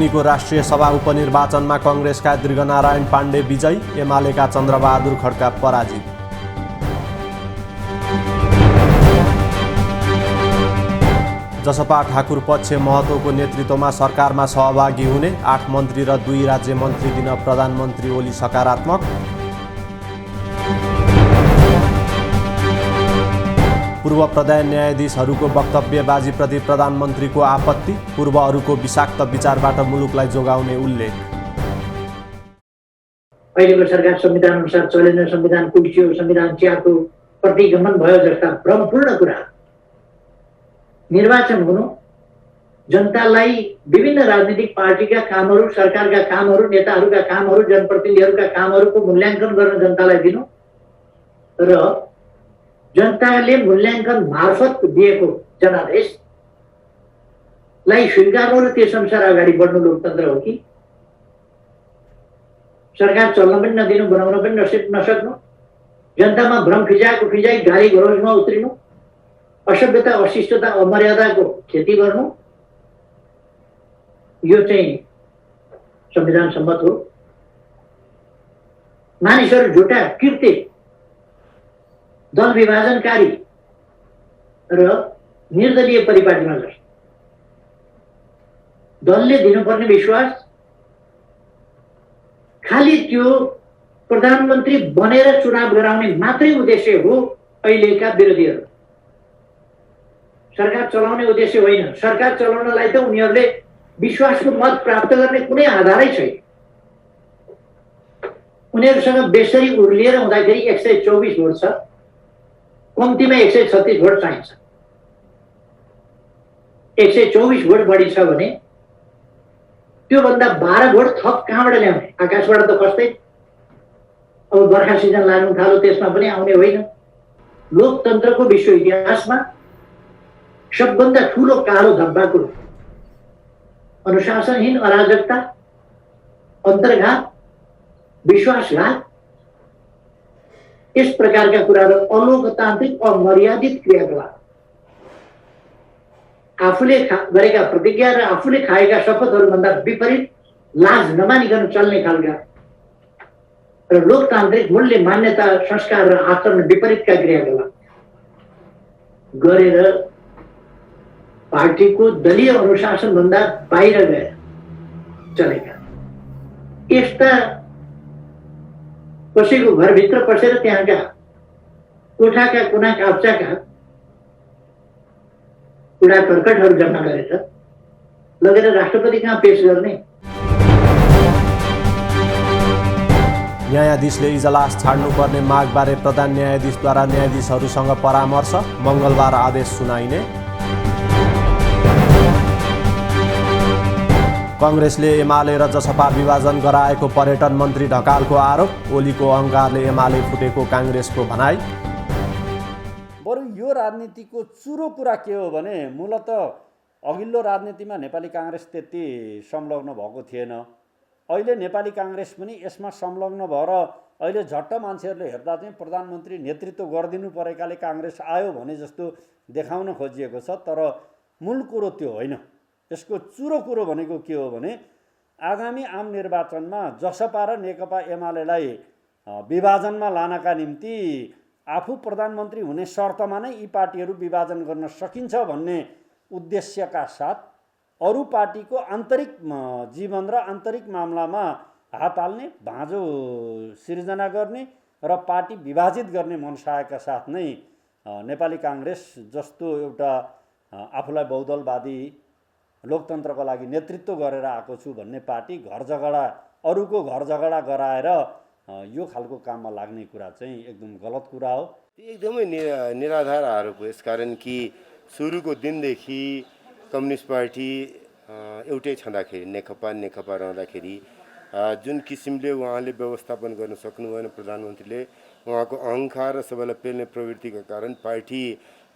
लुम्बिनीको राष्ट्रिय सभा उपनिर्वाचनमा कङ्ग्रेसका दीर्घनारायण पाण्डे विजयी, एमालेका चन्द्रबहादुर खड्का पराजित। जसपा ठाकुर पक्ष महतोको नेतृत्वमा सरकारमा सहभागी हुने, 8 मन्त्री र 2 राज्य मन्त्री दिन प्रधानमन्त्री ओली सकारात्मक। पूर्व प्रधान न्यायाधीशहरूको वक्तव्यबाजीप्रति प्रधानमन्त्रीको आपत्ति, पूर्वहरूको विषाक्त विचारबाट मुलुकलाई जोगाउने उल्लेख। अहिलेको सरकार संविधान अनुसार चलेन, संविधान कुल्चियो, संविधान च्यातो, प्रतिगमन भयो जस्ता भ्रमपूर्ण कुरा। निर्वाचन हुनु, जनतालाई विभिन्न राजनीतिक पार्टीका कामहरू, सरकारका कामहरू, नेताहरूका कामहरू, जनप्रतिनिधिहरूका कामहरूको मूल्याङ्कन गर्न जनतालाई दिनु र जनताले मूल्याङ्कन मार्फत दिएको जनादेशलाई स्वीकार्नु र त्यस अनुसार अगाडि बढ्नु लोकतन्त्र हो कि सरकार चल्न पनि नदिनु, बनाउन पनि नसक्नु, जनतामा भ्रम फिजाई गाली गलौजमा उत्रिनु, असभ्यता, अशिष्टता, अमर्यादाको खेती गर्नु, यो चाहिँ संविधान सम्मत हो। मानिसहरू झुटा, कृत्य, दल विभाजनकारी र निर्दलीय परिपाटीमा जस्तो दलले दिनुपर्ने विश्वास खाली त्यो प्रधानमन्त्री बनेर चुनाव गराउने मात्रै उद्देश्य हो। अहिलेका विरोधीहरू सरकार चलाउने उद्देश्य होइन। सरकार चलाउनलाई त उनीहरूले विश्वासको मत प्राप्त गर्ने कुनै आधारै छैन। उनीहरूसँग बेसरी उर्लिएर हुँदाखेरि 124 भोट छ, कम्तीमा 136 भोट चाहिन्छ। 124 भोट बढी छ भने त्योभन्दा 12 भोट थप कहाँबाट ल्याउने? आकाशबाट त खस्दै। अब बर्खा सिजन लाग्नु थाल्यो, त्यसमा पनि आउने होइन। लोकतन्त्रको विश्व इतिहासमा सबभन्दा ठुलो कालो धब्बाको अनुशासनहीन अराजकता, अन्तर्घात, विश्वासघात, यस प्रकारका कुराहरू, अलोकतान्त्रिक अमर्यादित क्रियाकलाप, आफूले गरेका प्रतिज्ञा र आफूले खाएका शपथहरूभन्दा विपरीत लाज नमानिकन चल्ने खालका र लोकतान्त्रिक मूल्य, मान्यता, संस्कार र आचरण विपरीतका क्रियाकलाप गरेर पार्टीको दलीय अनुशासनभन्दा बाहिर गएर चलेका यस्ता कसैको घरभित्र पसेर त्यहाँका कोठाका कुना काप्चाका कुरा कर्कटहरू जम्मा गरेर लगेर राष्ट्रपति कहाँ पेश गर्ने? न्यायाधीशले इजलास छाड्नुपर्ने मागबारे प्रधान न्यायाधीशद्वारा न्यायाधीशहरूसँग परामर्श, मङ्गलबार आदेश सुनाइने। कङ्ग्रेसले एमाले र जसपा विभाजन गराएको पर्यटन मन्त्री ढकालको आरोप, ओलीको अहङ्कारले एमाले फुटेको काङ्ग्रेसको भनाई। बरु यो राजनीतिको चुरो कुरा के हो भने मूलत अघिल्लो राजनीतिमा नेपाली काङ्ग्रेस त्यति संलग्न भएको थिएन। अहिले नेपाली काङ्ग्रेस पनि यसमा संलग्न भएर अहिले झट्ट मान्छेहरूले हेर्दा चाहिँ प्रधानमन्त्री नेतृत्व गरिदिनु परेकाले काङ्ग्रेस आयो भने जस्तो देखाउन खोजिएको छ। तर मूल कुरो त्यो होइन। यसको चुरो कुरो भनेको के हो भने आगामी आम निर्वाचनमा जसपा र नेकपा एमालेलाई विभाजनमा लानका निम्ति आफू प्रधानमन्त्री हुने शर्तमा नै यी पार्टीहरू विभाजन गर्न सकिन्छ भन्ने उद्देश्यका साथ अरू पार्टीको आन्तरिक जीवन र आन्तरिक मामलामा हात हाल्ने, भाँजो सिर्जना गर्ने र पार्टी विभाजित गर्ने मनसायका साथ नै नेपाली काङ्ग्रेस जस्तो एउटा आफूलाई बहुदलवादी लोकतन्त्रको लागि नेतृत्व गरेर आएको छु भन्ने पार्टी अरूको घर झगडा गराएर यो खालको काममा लाग्ने कुरा चाहिँ एकदम गलत कुरा हो। एकदमै निराधार आरोप हो। यसकारण कि सुरुको दिनदेखि कम्युनिस्ट पार्टी एउटै छँदाखेरि नेकपा रहँदाखेरि जुन किसिमले उहाँले व्यवस्थापन गर्न सक्नु भएन, प्रधानमन्त्रीले उहाँको अहङ्कार र सबैलाई पेल्ने प्रवृत्तिका कारण पार्टी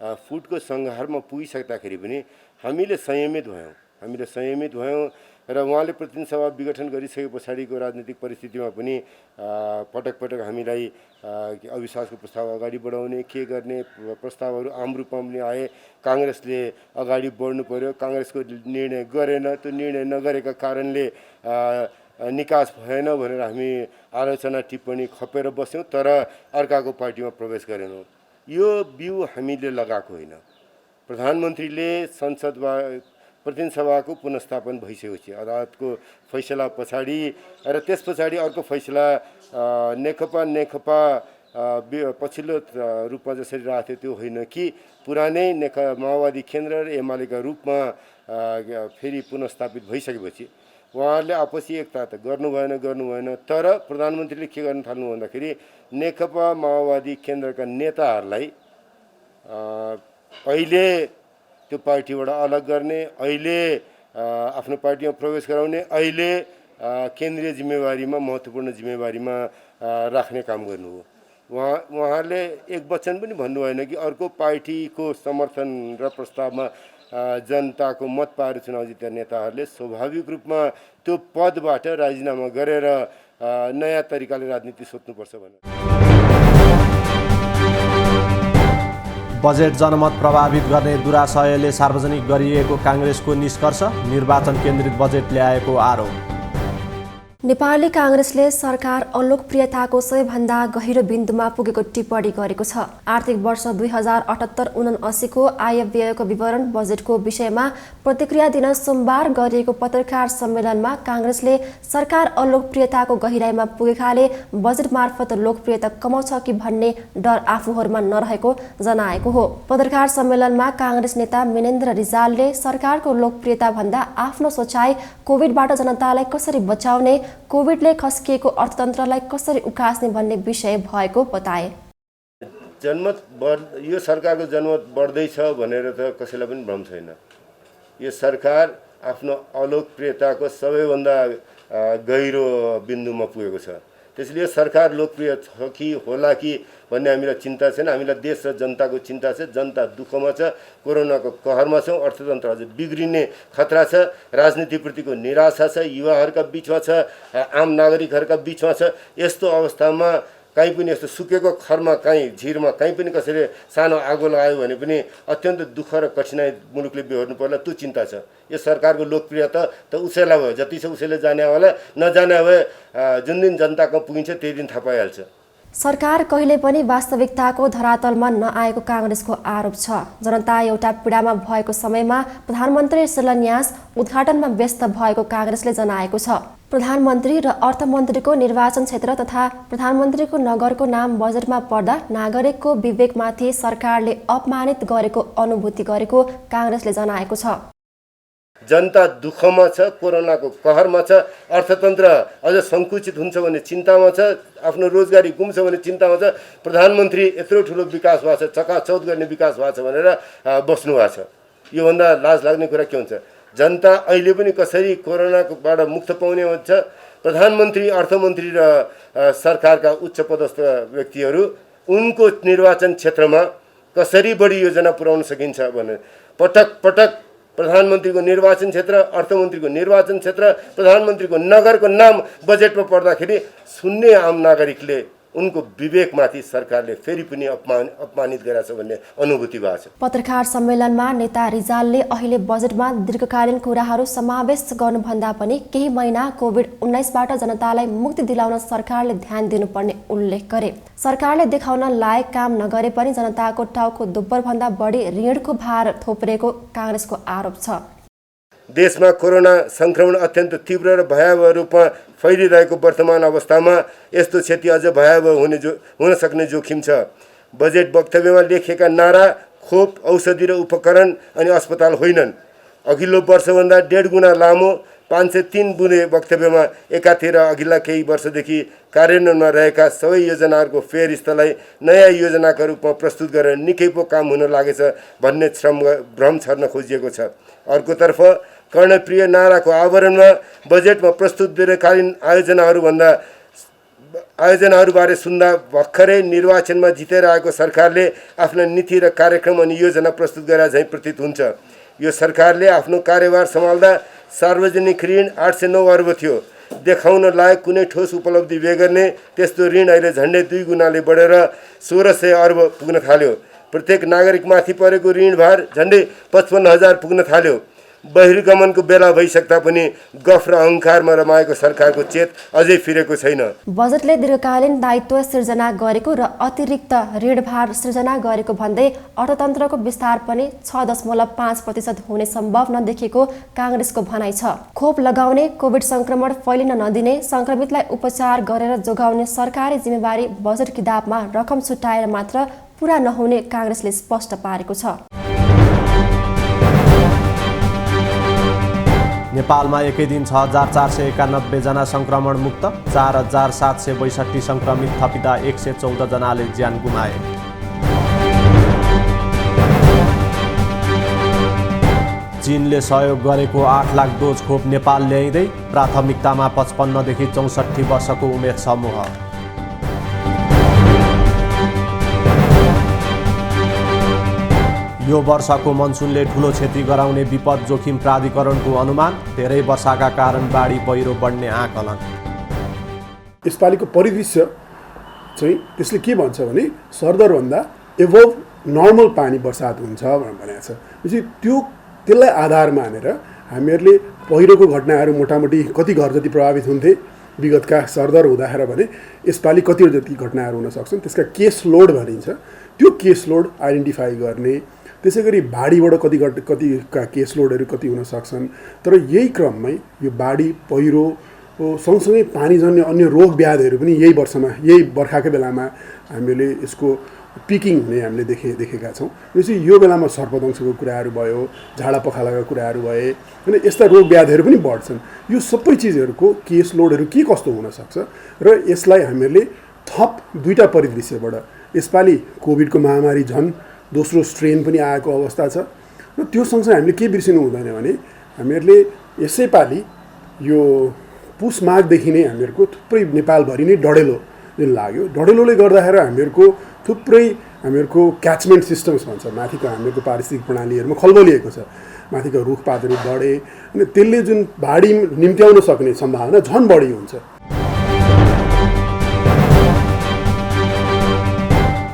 फुटको सङ्घारमा पुगिसक्दाखेरि पनि हामीले संयमित भयौँ र उहाँले प्रतिनिधि सभा विघटन गरिसके पछाडिको राजनीतिक परिस्थितिमा पनि पटक पटक हामीलाई अविश्वासको प्रस्ताव अगाडि बढाउने के गर्ने प्रस्तावहरू आम रूपमा पनि आए। काङ्ग्रेसले अगाडि बढ्नु पर्यो, काङ्ग्रेसको निर्णय गरेन, त्यो निर्णय नगरेका कारणले निकास भएन भनेर हामी आलोचना टिप्पणी खपेर बस्यौँ, तर अर्काको पार्टीमा प्रवेश गरेनौँ। यो बिउ हामीले लगाएको होइन। प्रधानमन्त्रीले संसदमा प्रतिनिधि सभाको पुनर्स्थापन भइसकेपछि अदालतको फैसला पछाडि र त्यस पछाडि अर्को फैसला नेकपा पछिल्लो रूपमा जसरी राख्थ्यो त्यो होइन कि पुरानै माओवादी केन्द्र र एमालेका रूपमा फेरि पुनर्स्थापित भइसकेपछि उहाँहरूले आपसी एकता त गर्नु भएन। तर प्रधानमन्त्रीले के गर्न थाल्नु भन्दाखेरि नेकपा माओवादी केन्द्रका नेताहरूलाई अहिले त्यो पार्टीबाट अलग गर्ने, अहिले आफ्नो पार्टीमा प्रवेश गराउने, अहिले केन्द्रीय जिम्मेवारीमा महत्त्वपूर्ण जिम्मेवारीमा राख्ने काम गर्नु हो। उहाँहरूले एक वचन पनि भन्नु भएन कि अर्को पार्टीको समर्थन र प्रस्तावमा जनताको मत पाएर चुनाव जितेका नेताहरूले स्वाभाविक रूपमा त्यो पदबाट राजीनामा गरेर नयाँ तरिकाले राजनीति सोच्नुपर्छ भनेर। बजेट जनमत प्रभावित गर्ने दुराशयले सार्वजनिक गरिएको काङ्ग्रेसको निष्कर्ष, निर्वाचन केन्द्रित बजेट ल्याएको आरोप। नेपाली काङ्ग्रेसले सरकार अलोकप्रियताको सबैभन्दा गहिरो बिन्दुमा पुगेको टिप्पणी गरेको छ। आर्थिक वर्ष 2078-79 को आयव्ययको विवरण बजेटको विषयमा प्रतिक्रिया दिन सोमबार गरिएको पत्रकार सम्मेलनमा काङ्ग्रेसले सरकार अलोकप्रियताको गहिराइमा पुगेकाले बजेट मार्फत लोकप्रियता कमाउँछ कि भन्ने डर आफूहरूमा नरहेको जनाएको हो। पत्रकार सम्मेलनमा काङ्ग्रेस नेता मेनेन्द्र रिजालले सरकारको लोकप्रियता भन्दा आफ्नो सोचाइ कोभिडबाट जनतालाई कसरी बचाउने, कोभिडले खस्किएको अर्थतन्त्रलाई कसरी उकास्ने भन्ने विषय भएको बताए। यो सरकारको जनमत बढ्दैछ भनेर त कसैलाई पनि भ्रम छैन। यो सरकार आफ्नो अलोकप्रियताको सबैभन्दा गहिरो बिन्दुमा पुगेको छ। त्यसैले यो सरकार लोकप्रिय छ कि होला कि भन्ने हामीलाई चिन्ता छैन। हामीलाई देश र जनताको चिन्ता छ। जनता दुःखमा छ, कोरोनाको कहरमा छौँ, अर्थतन्त्र अझ बिग्रिने खतरा छ, राजनीतिप्रतिको निराशा छ, युवाहरूका बिचमा छ, आम नागरिकहरूका बिचमा छ। यस्तो अवस्थामा कहीँ पनि यस्तो सुकेको खरमा, कहीँ झिरमा, कहीँ पनि कसैले सानो आगो लगायो भने पनि अत्यन्त दुःख र कठिनाइ मुलुकले बेहोर्नु पर्ला, त्यो चिन्ता छ। यो सरकारको लोकप्रियता त उसैलाई भयो, जति छ उसैले जाने होला, नजाने भए जुन दिन जनताको पुगिन्छ त्यही दिन थाहा पाइहाल्छ। सरकार कहिले पनि वास्तविकताको धरातलमा नआएको काङ्ग्रेसको आरोप छ। जनता एउटा पीडामा भएको समयमा प्रधानमन्त्री शिलान्यास उद्घाटनमा व्यस्त भएको काङ्ग्रेसले जनाएको छ। प्रधानमन्त्री र अर्थमन्त्रीको निर्वाचन क्षेत्र तथा प्रधानमन्त्रीको नगरको नाम बजेटमा पर्दा नागरिकको विवेकमाथि सरकारले अपमानित गरेको अनुभूति गरेको काङ्ग्रेसले जनाएको छ। जनता दुःखमा छ, कोरोनाको कहरमा छ, अर्थतन्त्र अझ सङ्कुचित हुन्छ भन्ने चिन्तामा छ, आफ्नो रोजगारी गुम्छ भन्ने चिन्तामा छ। प्रधानमन्त्री यत्रो ठुलो विकास भएको छ, चकाचौध गर्ने विकास भएको छ भनेर बस्नु भएको छ। योभन्दा लाज लाग्ने कुरा के हुन्छ? जनता अहिले पनि कसरी कोरोनाबाट मुक्त पाउने हुन्छ? प्रधानमन्त्री, अर्थमन्त्री र सरकारका उच्च पदस्थ व्यक्तिहरू उनको निर्वाचन क्षेत्रमा कसरी बढी योजना पुर्याउन सकिन्छ भने पटक पटक प्रधानमन्त्रीको निर्वाचन क्षेत्र, अर्थमन्त्रीको निर्वाचन क्षेत्र, प्रधानमन्त्रीको नगरको नाम बजेटमा पर्दाखेरि सुन्ने आम नागरिकले उनको विवेकमाथि सरकारले फेरि पनि अपमानित गरेछ भन्ने अनुभूति भएको छ। पत्रकार सम्मेलनमा नेता रिजालले अहिले बजेटमा दीर्घकालीन कुराहरू समावेश गर्नुभन्दा पनि केही महिना कोभिड-19बाट जनतालाई मुक्ति दिलाउन सरकारले ध्यान दिनुपर्ने उल्लेख गरे। सरकारले देखाउन लायक काम नगरे पनि जनताको टाउको दोब्बरभन्दा बढी ऋणको भार थोप्रेको काङ्ग्रेसको आरोप छ। देशमा कोरोना सङ्क्रमण अत्यन्त तीव्र र भयावह रूपमा फैलिरहेको वर्तमान अवस्थामा यस्तो क्षति अझ भयावह हुन सक्ने जोखिम छ। बजेट वक्तव्यमा लेखिएका नारा खोप, औषधि र उपकरण अनि अस्पताल होइनन्। अघिल्लो वर्षभन्दा 1.5 गुणा लामो 503 बुँदे वक्तव्यमा एकातिर अघिल्ला केही वर्षदेखि कार्यान्वयनमा रहेका सबै योजनाहरूको फेरस्थलाई नयाँ योजनाका रूपमा प्रस्तुत गरेर निकै पो काम हुन लागेछ भन्ने भ्रम छर्न खोजिएको छ। अर्कोतर्फ कर्णप्रिय नाराको आवरणमा बजेटमा प्रस्तुत दीर्घकालीन आयोजनाहरूबारे सुन्दा भर्खरै निर्वाचनमा जितेर आएको सरकारले आफ्ना नीति र कार्यक्रम अनि योजना प्रस्तुत गरेर झैँ प्रतीत हुन्छ। यो सरकारले आफ्नो कार्यभार सम्हाल्दा सार्वजनिक ऋण 809 अर्ब थियो। देखाउन लायक कुनै ठोस उपलब्धि बेगर्ने त्यस्तो ऋण अहिले झन्डै 2 गुणाले बढेर 1600 अर्ब पुग्न थाल्यो। प्रत्येक नागरिकमाथि परेको ऋणभार झन्डै 55,000 पुग्न थाल्यो। बहिर्गमनको बेला भइसक्दा पनि गफ र अहङ्कारमा रमाएको सरकारको चेत अझै फिरेको छैन। बजेटले दीर्घकालीन दायित्व सिर्जना गरेको र अतिरिक्त ऋणभार सिर्जना गरेको भन्दै अर्थतन्त्रको विस्तार पनि 6.5% हुने सम्भव नदेखिएको काङ्ग्रेसको भनाइ छ। खोप लगाउने, कोभिड संक्रमण फैलिन नदिने, संक्रमितलाई उपचार गरेर जोगाउने सरकारी जिम्मेवारी बजेट किताबमा रकम छुट्याएर मात्र पूरा नहुने काङ्ग्रेसले स्पष्ट पारेको छ। नेपालमा एकै दिन 6,491 जना संक्रमण मुक्त, 4,762 संक्रमित थपिँदा 114 जनाले ज्यान गुमाए। चीनले सहयोग गरेको 8 लाख डोज खोप नेपाल ल्याइँदै प्राथमिकतामा 55 देखि 64 वर्षको उमेर समूह। यो वर्षको मनसुनले ठुलो क्षति गराउने विपद जोखिम प्राधिकरणको अनुमान, धेरै वर्षाका कारण बाढी पहिरो बढ्ने आकलन। यसपालिको परिदृश्य चाहिँ त्यसले के भन्छ भने सरदरभन्दा एभव नर्मल पानी बर्सात हुन्छ भनेको छ। त्यसलाई आधार मानेर हामीहरूले पहिरोको घटनाहरू मोटामोटी कति घर जति प्रभावित हुन्थे विगतका सरदर हुँदाखेरि भने यसपालि कति जति घटनाहरू हुन सक्छन्, त्यसका केस लोड भनिन्छ। त्यो केस लोड आइडेन्टिफाई गर्ने, त्यसै गरी बाढीबाट कतिका केस लोडहरू कति हुन सक्छन्। तर यही क्रममै यो बाढी पहिरो सँगसँगै पानीजन्य अन्य रोग व्याधिहरू पनि यही बर्खाकै बेलामा हामीले यसको पिकिङ हुने हामीले देखेका छौँ। यसरी यो बेलामा सर्पदंशको कुराहरू भयो, झाडा पखालाका कुराहरू भए, होइन, यस्ता रोग व्याधिहरू पनि बढ्छन्। यो सबै चिजहरूको केस लोडहरू के कस्तो हुनसक्छ र यसलाई हामीहरूले थप 2टा परिदृश्यबाट यसपालि कोभिडको महामारी झन् दोस्रो स्ट्रेन पनि आएको अवस्था छ र त्यो सँगसँगै हामीले के बिर्सिनु हुँदैन भने हामीहरूले यसैपालि यो पुस माघदेखि नै हामीहरूको थुप्रै नेपालभरि नै डढेलो जुन लाग्यो, डढेलोले गर्दाखेरि हामीहरूको क्याचमेन्ट सिस्टम्स भन्छ, माथिको हामीहरूको पारिस्थितिक प्रणालीहरूमा खलबलिएको छ। माथिका रुखपातहरू बढे अनि त्यसले जुन बाढी निम्त्याउन सक्ने सम्भावना झन् बढी हुन्छ।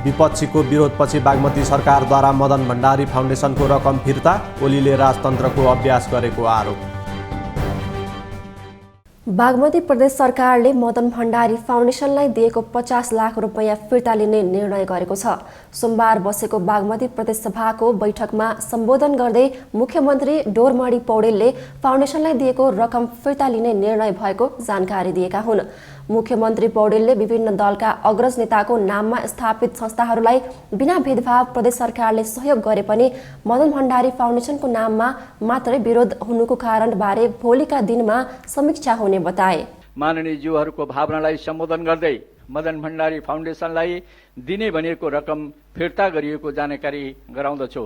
विपक्षीको विरोधपछि बागमती सरकारद्वारा मदन भण्डारी फाउन्डेसनको रकम फिर्ता, ओलीले राजतन्त्रको अभ्यास गरेको आरोप। बागमती प्रदेश सरकारले मदन भण्डारी फाउन्डेसनलाई दिएको 50 लाख रुपैयाँ फिर्ता लिने निर्णय गरेको छ। सोमबार बसेको बागमती प्रदेश सभाको बैठकमा सम्बोधन गर्दै मुख्यमन्त्री डोरमणी पौडेलले फाउन्डेसनलाई दिएको रकम फिर्ता लिने निर्णय भएको जानकारी दिएका हुन्। मुख्यमन्त्री पौडेलले विभिन्न दलका अग्रज नेताको नाममा स्थापित संस्थाहरूलाई बिना भेदभाव प्रदेश सरकारले सहयोग गरे पनि मदन भण्डारी फाउन्डेसनको नाममा मात्रै विरोध हुनुको कारणबारे भोलिका दिनमा समीक्षा हुने बताए। माननीय ज्यूहरूको भावनालाई सम्बोधन गर्दै मदन भण्डारी फाउन्डेसनलाई दिने भनिएको रकम फिर्ता गरिएको जानकारी गराउँदछु।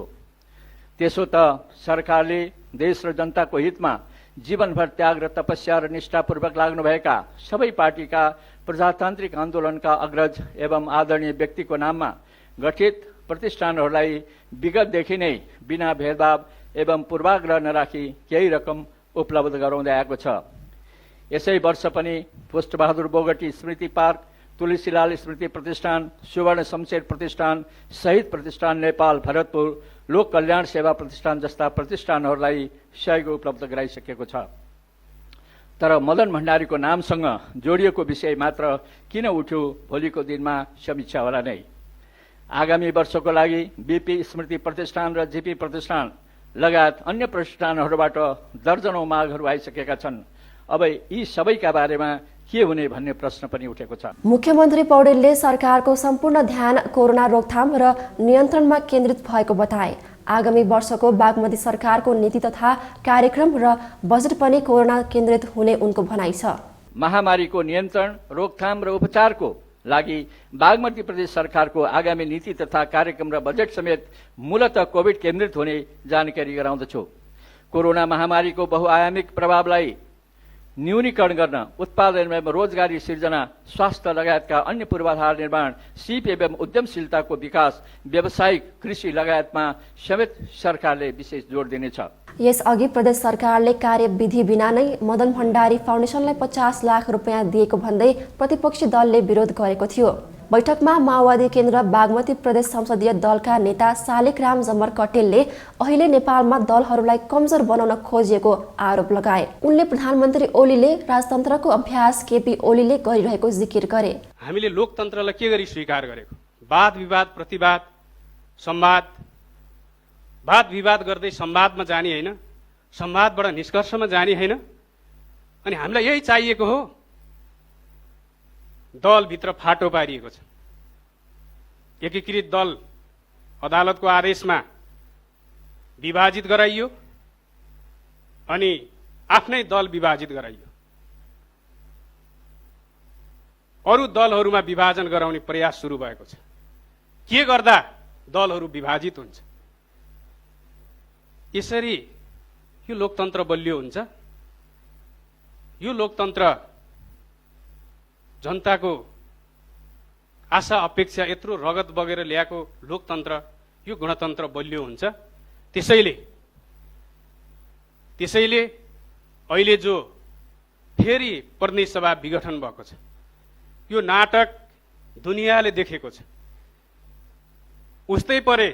त्यसो त सरकारले देश र जनताको हितमा जीवनभर त्याग र तपस्या र निष्ठापूर्वक लाग्नुभएका सबै पार्टीका प्रजातान्त्रिक आन्दोलनका अग्रज एवं आदरणीय व्यक्तिको नाममा गठित प्रतिष्ठानहरूलाई विगतदेखि नै बिना भेदभाव एवं पूर्वाग्रह नराखी केही रकम उपलब्ध गराउँदै आएको छ। यसै वर्ष पनि पुष्पबहादुर बोगटी स्मृति पार्क, तुलसीलाल स्मृति प्रतिष्ठान, सुवर्ण शमशेर प्रतिष्ठान, शहीद प्रतिष्ठान नेपाल, भरतपुर, लोक कल्याण सेवा प्रतिष्ठान जस्ता प्रतिष्ठानहरूलाई सहयोग उपलब्ध गराइसकेको छ। तर मदन भण्डारीको नामसँग जोडिएको विषय मात्र किन उठ्यो, भोलिको दिनमा समीक्षा होला नै। आगामी वर्षको लागि बीपी स्मृति प्रतिष्ठान र जीपी प्रतिष्ठान लगायत अन्य प्रतिष्ठानहरूबाट दर्जनौं मागहरू आइसकेका छन्। अब यी सबैका बारेमा के हुने भन्ने प्रश्न पनि उठेको छ। मुख्यमन्त्री पौडेलले सरकारको सम्पूर्ण ध्यान कोरोना रोकथाम र नियन्त्रणमा केन्द्रित भएको बताए। आगामी वर्षको बागमती सरकारको नीति तथा कार्यक्रम र बजेट पनि कोरोना केन्द्रित हुने उनको भनाइ छ। महामारीको नियन्त्रण, रोकथाम र उपचारको लागि बागमती प्रदेश सरकारको आगामी नीति तथा कार्यक्रम र बजेट समेत मूलतः कोभिड केन्द्रित हुने जानकारी गराउँदछु। कोरोना महामारीको बहुआयामिक प्रभावलाई न्यूनीकरण गर्न उत्पादन एवं रोजगारी सिर्जना, स्वास्थ्य लगायतका अन्य पूर्वाधार निर्माण, सिप एवं उद्यमशीलताको विकास, व्यावसायिक कृषि लगायतमा समेत सरकारले विशेष जोड दिनेछ। यसअघि प्रदेश सरकारले कार्यविधि बिना नै मदन भण्डारी फाउन्डेसनलाई 50 लाख रुपियाँ दिएको भन्दै प्रतिपक्षी दलले विरोध गरेको थियो। बैठकमा माओवादी केन्द्र बागमती प्रदेश संसदीय दलका नेता शालिग्राम जमर कटेलले अहिले नेपालमा दलहरूलाई कमजोर बनाउन खोजिएको आरोप लगाए। उनले प्रधानमन्त्री ओलीले राजतन्त्रको अभ्यास केपी ओलीले गरिरहेको जिकिर गरे। हामीले लोकतन्त्रलाई के गरी स्वीकार गरेको? वाद विवाद प्रतिवाद संवाद, वाद विवाद गर्दै संवादमा जाने होइन, संवादबाट निष्कर्षमा जाने होइन। अनि हामीलाई यही चाहिएको हो। दलभित्र फाटो पारिएको छ। एकीकृत दल अदालतको आदेशमा विभाजित गराइयो अनि आफ्नै दल विभाजित गराइयो। अरू दलहरूमा विभाजन गराउने प्रयास सुरु भएको छ। के गर्दा दलहरू विभाजित हुन्छ? यसरी यो लोकतन्त्र बलियो हुन्छ? यो लोकतन्त्र जनताको आशा अपेक्षा यत्रो रगत बगेर ल्याएको लोकतन्त्र, यो गणतन्त्र बलियो हुन्छ? त्यसैले अहिले जो फेरि प्रतिनिधि सभा विघटन भएको छ, यो नाटक दुनियाँले देखेको छ। उस्तै परे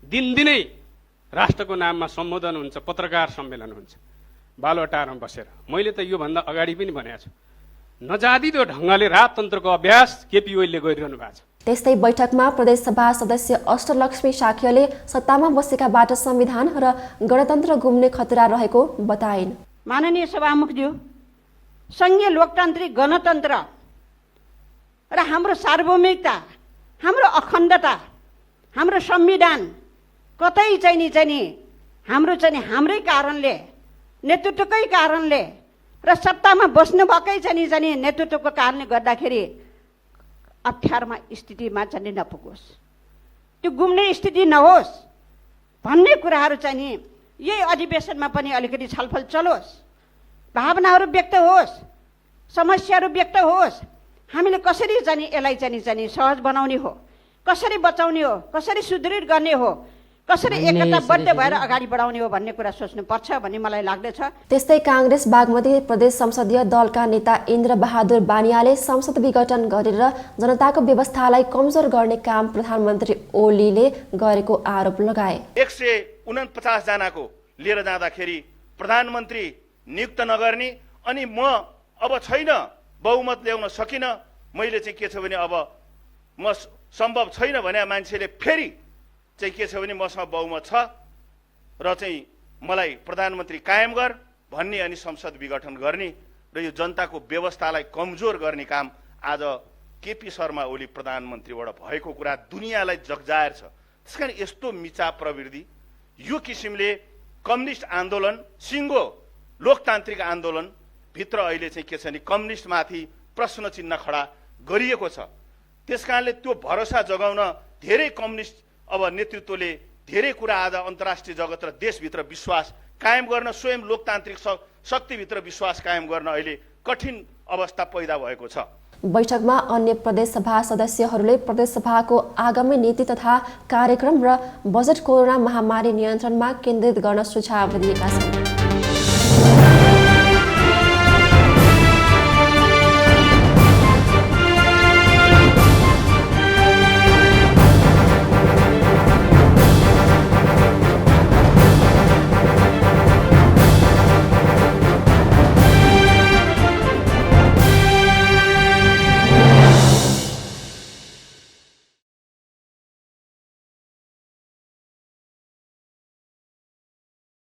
दिनदिनै राष्ट्रको नाममा सम्बोधन हुन्छ, पत्रकार सम्मेलन हुन्छ बालुवाटारमा बसेर। मैले त योभन्दा अगाडि पनि भनेको छु, नजादिदो ढङ्गले राजतन्त्रको अभ्यास केपी ओलीले गरिरहनु भएको छ। त्यस्तै बैठकमा प्रदेशसभा सदस्य अष्टलक्ष्मी शाक्यले सत्तामा बसेकाबाट संविधान र गणतन्त्र गुम्ने खतरा रहेको बताइन्। माननीय सभामुखज्यू, संघीय लोकतान्त्रिक गणतन्त्र र हाम्रो सार्वभौमिकता, हाम्रो अखण्डता, हाम्रो संविधान कतै हाम्रै कारणले, नेतृत्वकै कारणले र सत्तामा बस्नु भएकै नेतृत्वको कारणले गर्दाखेरि अप्ठ्यारोमा स्थितिमा नपुगोस्, त्यो गुम्ने स्थिति नहोस् भन्ने कुराहरू यही अधिवेशनमा पनि अलिकति छलफल चलोस्, भावनाहरू व्यक्त होस्, समस्याहरू व्यक्त होस्। हामीले कसरी यसलाई सहज बनाउने हो, कसरी बचाउने हो, कसरी सुदृढ गर्ने हो, कसरी एकताबद्ध भएर अगाडि बढाउने हो भन्ने कुरा सोच्नुपर्छ भन्ने मलाई लाग्दछ। त्यस्तै काङ्ग्रेस बागमती प्रदेश संसदीय दलका नेता इन्द्र बहादुर बानियाले संसद विघटन गरेर जनताको व्यवस्थालाई कमजोर गर्ने काम प्रधानमन्त्री ओलीले गरेको आरोप लगाए। 149 जनाको लिएर जाँदाखेरि प्रधानमन्त्री नियुक्त नगर्ने, अनि म अब छैन, बहुमत ल्याउन सकिन, मैले के छ भने अब म सम्भव छैन भने मान्छेले फेरि के छ भने मसँग बहुमत छ र मलाई प्रधानमन्त्री कायम गर भन्ने अनि संसद विघटन गर्ने र यो जनताको व्यवस्थालाई कमजोर गर्ने काम आज केपी शर्मा ओली प्रधानमन्त्रीबाट भएको कुरा दुनियाँलाई जगजाहेर छ। त्यसकारण यस्तो मिचा प्रवृत्ति, यो किसिमले कम्युनिस्ट आन्दोलन, सिङ्गो लोकतान्त्रिक आन्दोलन भित्र अहिले के छ भने कम्युनिस्टमाथि प्रश्न चिन्ह खडा गरिएको छ। त्यसकारणले त्यो भरोसा जगाउन धेरै कम्युनिस्ट अब नेतृत्वले धेरै कुरा आज अन्तर्राष्ट्रिय जगत र देशभित्र विश्वास कायम गर्न, स्वयं लोकतान्त्रिक शक्तिभित्र विश्वास कायम गर्न अहिले कठिन अवस्था पैदा भएको छ। बैठकमा अन्य प्रदेशसभा सदस्यहरूले प्रदेशसभाको आगामी नीति तथा कार्यक्रम र बजेट कोरोना महामारी नियन्त्रणमा केन्द्रित गर्न सुझाव दिएका छन्।